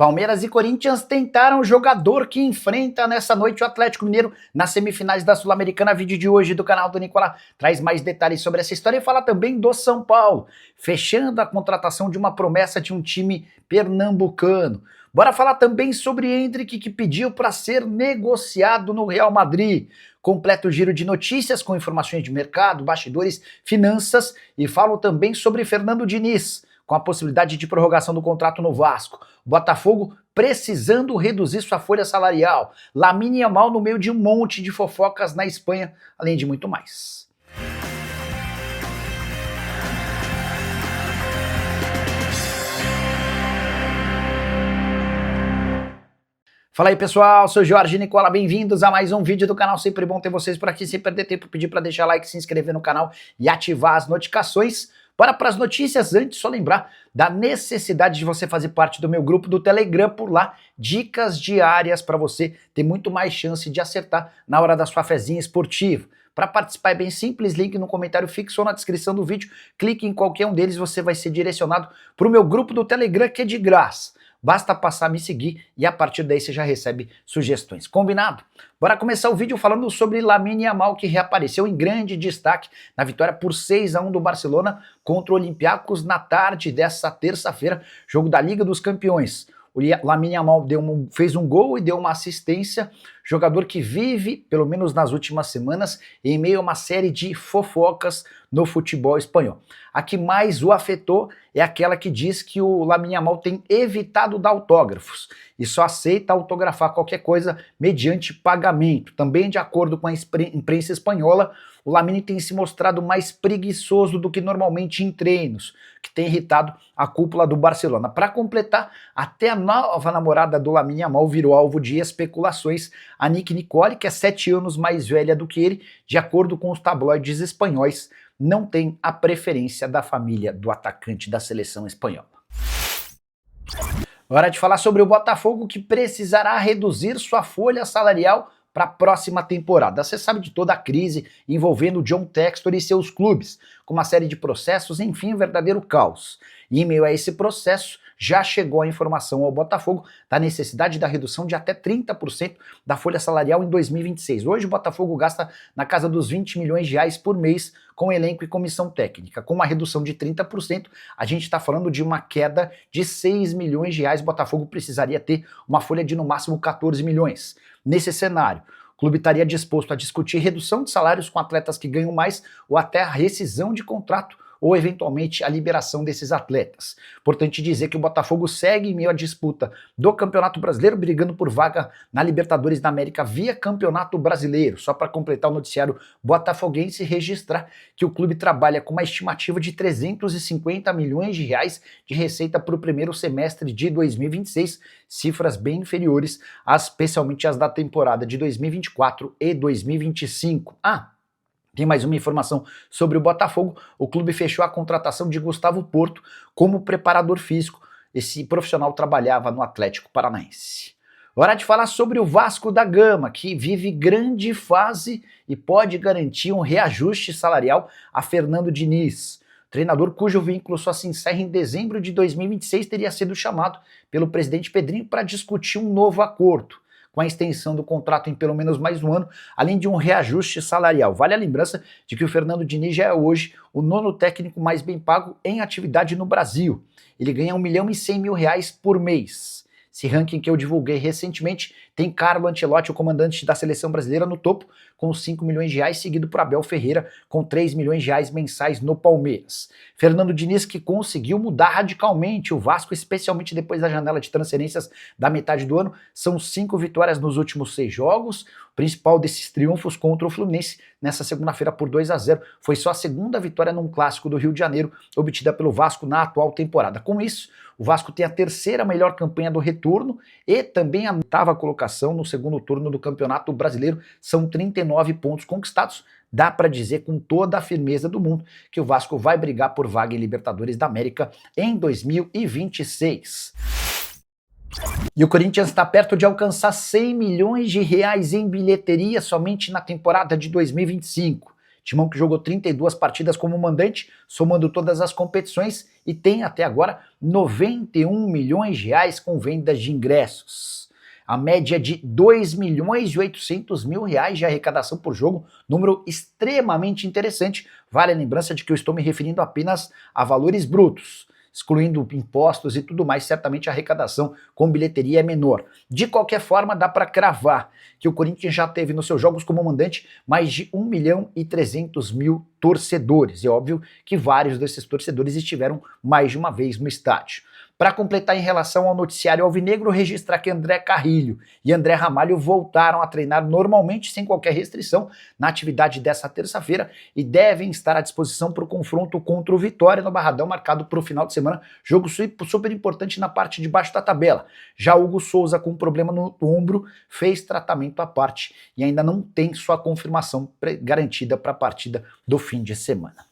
Palmeiras e Corinthians tentaram o jogador que enfrenta nessa noite o Atlético Mineiro nas semifinais da Sul-Americana. Vídeo de hoje do canal do Nicolás traz mais detalhes sobre essa história e fala também do São Paulo, fechando a contratação de uma promessa de um time pernambucano. Bora falar também sobre Endrick, que pediu para ser negociado no Real Madrid. Completo giro de notícias com informações de mercado, bastidores, finanças e falo também sobre Fernando Diniz, com a possibilidade de prorrogação do contrato no Vasco. Botafogo precisando reduzir sua folha salarial. Lamine Yamal no meio de um monte de fofocas na Espanha, além de muito mais. Fala aí pessoal, sou Jorge Nicola, bem-vindos a mais um vídeo do canal, sempre bom ter vocês por aqui, sem perder tempo, pedir para deixar like, se inscrever no canal e ativar as notificações. Bora para as notícias, antes só lembrar da necessidade de você fazer parte do meu grupo do Telegram, por lá, dicas diárias para você ter muito mais chance de acertar na hora da sua fezinha esportiva. Para participar é bem simples, link no comentário fixo ou na descrição do vídeo, clique em qualquer um deles, você vai ser direcionado para o meu grupo do Telegram, que é de graça. Basta passar a me seguir e a partir daí você já recebe sugestões. Combinado? Bora começar o vídeo falando sobre Lamine Yamal, que reapareceu em grande destaque na vitória por 6-1 do Barcelona contra o Olympiacos na tarde dessa terça-feira, jogo da Liga dos Campeões. O Lamine Yamal fez um gol e deu uma assistência, jogador que vive, pelo menos nas últimas semanas, em meio a uma série de fofocas no futebol espanhol. A que mais o afetou é aquela que diz que o Lamine Yamal tem evitado dar autógrafos e só aceita autografar qualquer coisa mediante pagamento. Também, de acordo com a imprensa espanhola, o Lamine tem se mostrado mais preguiçoso do que normalmente em treinos, que tem irritado a cúpula do Barcelona. Para completar, até a nova namorada do Lamine Yamal virou alvo de especulações. A Nick Nicole, que é 7 anos mais velha do que ele, de acordo com os tabloides espanhóis, não tem a preferência da família do atacante da seleção espanhola. Hora de falar sobre o Botafogo, que precisará reduzir sua folha salarial para a próxima temporada. Você sabe de toda a crise envolvendo o John Textor e seus clubes, com uma série de processos, enfim, um verdadeiro caos. E em meio a esse processo, já chegou a informação ao Botafogo da necessidade da redução de até 30% da folha salarial em 2026. Hoje o Botafogo gasta na casa dos 20 milhões de reais por mês com elenco e comissão técnica. Com uma redução de 30%, a gente está falando de uma queda de 6 milhões de reais. O Botafogo precisaria ter uma folha de no máximo 14 milhões. Nesse cenário, o clube estaria disposto a discutir redução de salários com atletas que ganham mais ou até a rescisão de contrato ou eventualmente a liberação desses atletas. Importante dizer que o Botafogo segue em meio à disputa do Campeonato Brasileiro, brigando por vaga na Libertadores da América via Campeonato Brasileiro. Só para completar o noticiário botafoguense, registrar que o clube trabalha com uma estimativa de 350 milhões de reais de receita para o primeiro semestre de 2026, cifras bem inferiores, especialmente as da temporada de 2024 e 2025. Tem mais uma informação sobre o Botafogo. O clube fechou a contratação de Gustavo Porto como preparador físico. Esse profissional trabalhava no Atlético Paranaense. Hora de falar sobre o Vasco da Gama, que vive grande fase e pode garantir um reajuste salarial a Fernando Diniz. O treinador, cujo vínculo só se encerra em dezembro de 2026, teria sido chamado pelo presidente Pedrinho para discutir um novo acordo, com a extensão do contrato em pelo menos mais um ano, além de um reajuste salarial. Vale a lembrança de que o Fernando Diniz já é hoje o 9º técnico mais bem pago em atividade no Brasil. Ele ganha R$1.100.000 por mês. Esse ranking que eu divulguei recentemente tem Carlo Ancelotti, o comandante da seleção brasileira, no topo, com 5 milhões de reais, seguido por Abel Ferreira, com 3 milhões de reais mensais no Palmeiras. Fernando Diniz, que conseguiu mudar radicalmente o Vasco, especialmente depois da janela de transferências da metade do ano. São 5 vitórias nos últimos 6 jogos. O principal desses triunfos contra o Fluminense nessa segunda-feira por 2-0. Foi só a segunda vitória num clássico do Rio de Janeiro, obtida pelo Vasco na atual temporada. Com isso, o Vasco tem a 3ª melhor campanha do retorno e também a 8ª colocação no segundo turno do Campeonato Brasileiro. São 39 pontos conquistados. Dá para dizer com toda a firmeza do mundo que o Vasco vai brigar por vaga em Libertadores da América em 2026. E o Corinthians está perto de alcançar 100 milhões de reais em bilheteria somente na temporada de 2025. Timão que jogou 32 partidas como mandante, somando todas as competições, e tem até agora 91 milhões de reais com vendas de ingressos. A média de 2 milhões e 800 mil reais de arrecadação por jogo, número extremamente interessante. Vale a lembrança de que eu estou me referindo apenas a valores brutos, excluindo impostos e tudo mais, certamente a arrecadação com bilheteria é menor. De qualquer forma, dá para cravar que o Corinthians já teve nos seus jogos como mandante mais de 1 milhão e 300 mil torcedores. É óbvio que vários desses torcedores estiveram mais de uma vez no estádio. Para completar em relação ao noticiário alvinegro, registrar que André Carrilho e André Ramalho voltaram a treinar normalmente, sem qualquer restrição, na atividade dessa terça-feira e devem estar à disposição para o confronto contra o Vitória no Barradão, marcado para o final de semana. Jogo super importante na parte de baixo da tabela. Já Hugo Souza, com problema no ombro, fez tratamento à parte e ainda não tem sua confirmação garantida para a partida do fim de semana.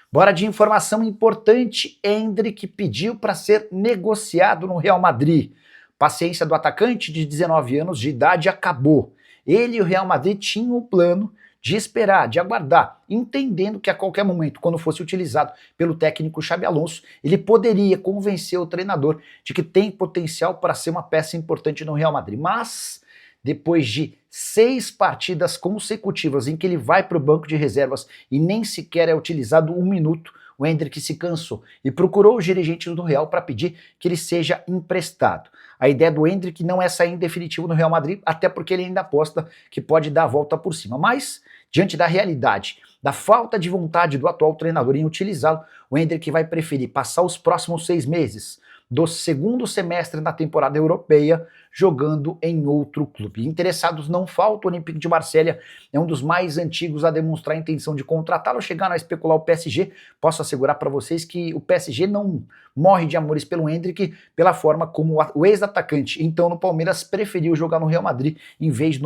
Bora de informação importante, Endrick pediu para ser negociado no Real Madrid. Paciência do atacante de 19 anos de idade acabou. Ele e o Real Madrid tinham o plano de esperar, de aguardar, entendendo que a qualquer momento, quando fosse utilizado pelo técnico Xabi Alonso, ele poderia convencer o treinador de que tem potencial para ser uma peça importante no Real Madrid. Mas, depois de 6 partidas consecutivas em que ele vai para o banco de reservas e nem sequer é utilizado um minuto, o Endrick se cansou e procurou os dirigentes do Real para pedir que ele seja emprestado. A ideia do Endrick não é sair em definitivo no Real Madrid, até porque ele ainda aposta que pode dar a volta por cima. Mas, diante da realidade, da falta de vontade do atual treinador em utilizá-lo, o Endrick vai preferir passar os próximos 6 meses do segundo semestre na temporada europeia jogando em outro clube. Interessados não faltam, o Olympique de Marselha é um dos mais antigos a demonstrar a intenção de contratá-lo. Chegaram a especular o PSG, posso assegurar para vocês que o PSG não morre de amores pelo Endrick, pela forma como o ex-atacante, então no Palmeiras, preferiu jogar no Real Madrid em vez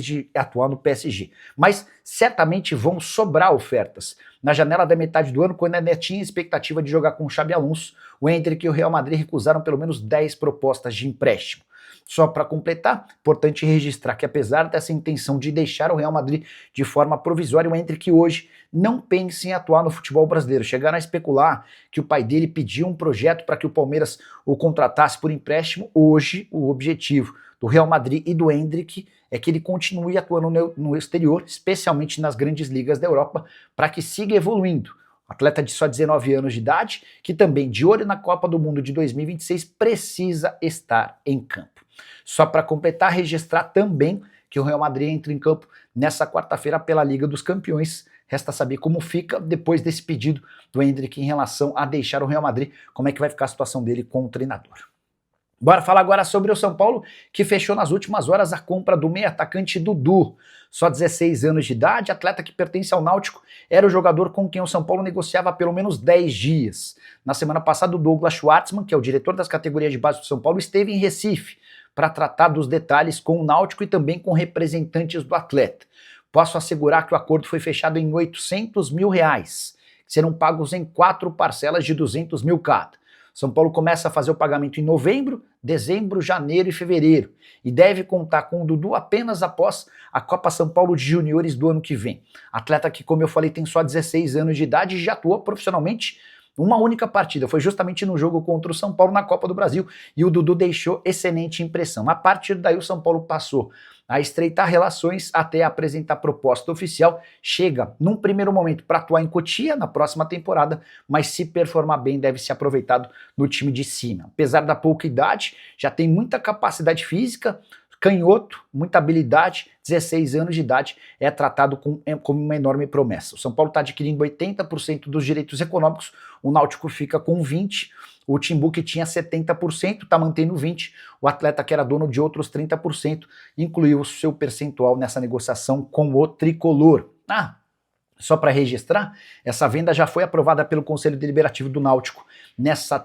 de atuar no PSG. Mas certamente vão sobrar ofertas. Na janela da metade do ano, quando ainda tinha expectativa de jogar com o Xabi Alonso, o Endrick e o Real Madrid recusaram pelo menos 10 propostas de empréstimo. Só para completar, importante registrar que apesar dessa intenção de deixar o Real Madrid de forma provisória, o Endrick hoje não pensa em atuar no futebol brasileiro. Chegaram a especular que o pai dele pediu um projeto para que o Palmeiras o contratasse por empréstimo. Hoje, o objetivo do Real Madrid e do Endrick é que ele continue atuando no exterior, especialmente nas grandes ligas da Europa, para que siga evoluindo. Atleta de só 19 anos de idade, que também, de olho na Copa do Mundo de 2026, precisa estar em campo. Só para completar, registrar também que o Real Madrid entra em campo nessa quarta-feira pela Liga dos Campeões. Resta saber como fica depois desse pedido do Endrick em relação a deixar o Real Madrid, como é que vai ficar a situação dele com o treinador. Bora falar agora sobre o São Paulo, que fechou nas últimas horas a compra do meio atacante Dudu. Só 16 anos de idade, atleta que pertence ao Náutico, era o jogador com quem o São Paulo negociava há pelo menos 10 dias. Na semana passada, o Douglas Schwartzman, que é o diretor das categorias de base do São Paulo, esteve em Recife para tratar dos detalhes com o Náutico e também com representantes do atleta. Posso assegurar que o acordo foi fechado em R$800 mil, que serão pagos em 4 parcelas de 200 mil cada. São Paulo começa a fazer o pagamento em novembro, dezembro, janeiro e fevereiro e deve contar com o Dudu apenas após a Copa São Paulo de Juniores do ano que vem. Atleta que, como eu falei, tem só 16 anos de idade e já atuou profissionalmente uma única partida. Foi justamente no jogo contra o São Paulo na Copa do Brasil e o Dudu deixou excelente impressão. A partir daí o São Paulo passou a estreitar relações até apresentar proposta oficial. Chega num primeiro momento para atuar em Cotia na próxima temporada, mas se performar bem deve ser aproveitado no time de cima. Apesar da pouca idade, já tem muita capacidade física, canhoto, muita habilidade, 16 anos de idade, é tratado como uma enorme promessa. O São Paulo está adquirindo 80% dos direitos econômicos, o Náutico fica com 20%, o Timbu, que tinha 70%, está mantendo 20%, o atleta que era dono de outros 30%, incluiu o seu percentual nessa negociação com o tricolor. Só para registrar, essa venda já foi aprovada pelo Conselho Deliberativo do Náutico nessa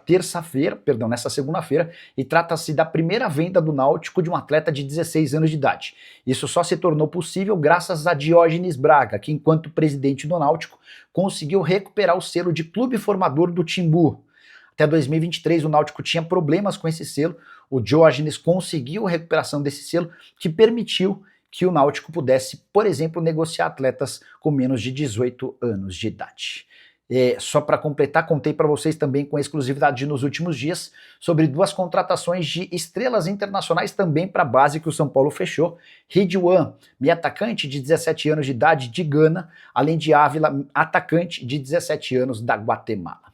segunda-feira, e trata-se da primeira venda do Náutico de um atleta de 16 anos de idade. Isso só se tornou possível graças a Diógenes Braga, que, enquanto presidente do Náutico, conseguiu recuperar o selo de clube formador do Timbu. Até 2023 o Náutico tinha problemas com esse selo, o Diógenes conseguiu a recuperação desse selo, que permitiu que o Náutico pudesse, por exemplo, negociar atletas com menos de 18 anos de idade. Só para completar, contei para vocês também com exclusividade nos últimos dias sobre 2 contratações de estrelas internacionais também para a base que o São Paulo fechou. Ridwan, meio atacante de 17 anos de idade de Gana, além de Ávila, atacante de 17 anos da Guatemala.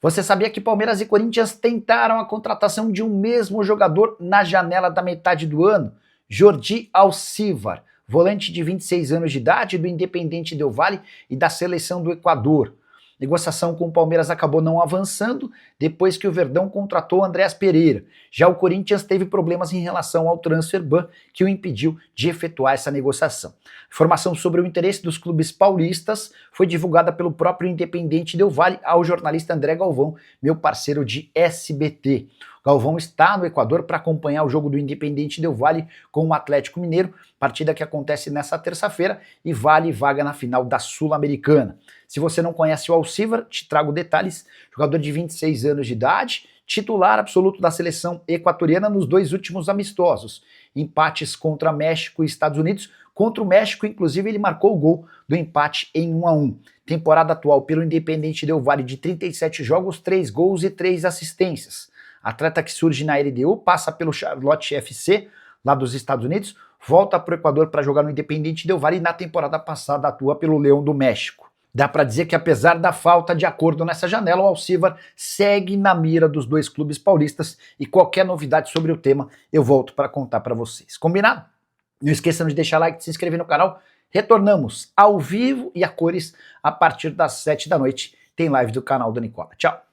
Você sabia que Palmeiras e Corinthians tentaram a contratação de um mesmo jogador na janela da metade do ano? Jordi Alcivar, volante de 26 anos de idade do Independiente Del Valle e da seleção do Equador. Negociação com o Palmeiras acabou não avançando depois que o Verdão contratou Andréas Pereira. Já o Corinthians teve problemas em relação ao transfer ban que o impediu de efetuar essa negociação. Informação sobre o interesse dos clubes paulistas foi divulgada pelo próprio Independiente Del Valle ao jornalista André Galvão, meu parceiro de SBT. Galvão está no Equador para acompanhar o jogo do Independiente Del Valle com o Atlético Mineiro, partida que acontece nessa terça-feira e vale vaga na final da Sul-Americana. Se você não conhece o Alcivar, te trago detalhes. Jogador de 26 anos de idade, titular absoluto da seleção equatoriana nos 2 últimos amistosos. Empates contra México e Estados Unidos. Contra o México, inclusive, ele marcou o gol do empate em 1-1. Temporada atual pelo Independiente Del Valle de 37 jogos, 3 gols e 3 assistências. Atleta que surge na LDU, passa pelo Charlotte FC, lá dos Estados Unidos, volta para o Equador para jogar no Independiente Del Valle e na temporada passada atua pelo Leão do México. Dá para dizer que apesar da falta de acordo nessa janela, o Alcivar segue na mira dos 2 clubes paulistas e qualquer novidade sobre o tema eu volto para contar para vocês. Combinado? Não esqueçam de deixar like e de se inscrever no canal. Retornamos ao vivo e a cores a partir das 7 da noite. Tem live do canal do Nicola. Tchau!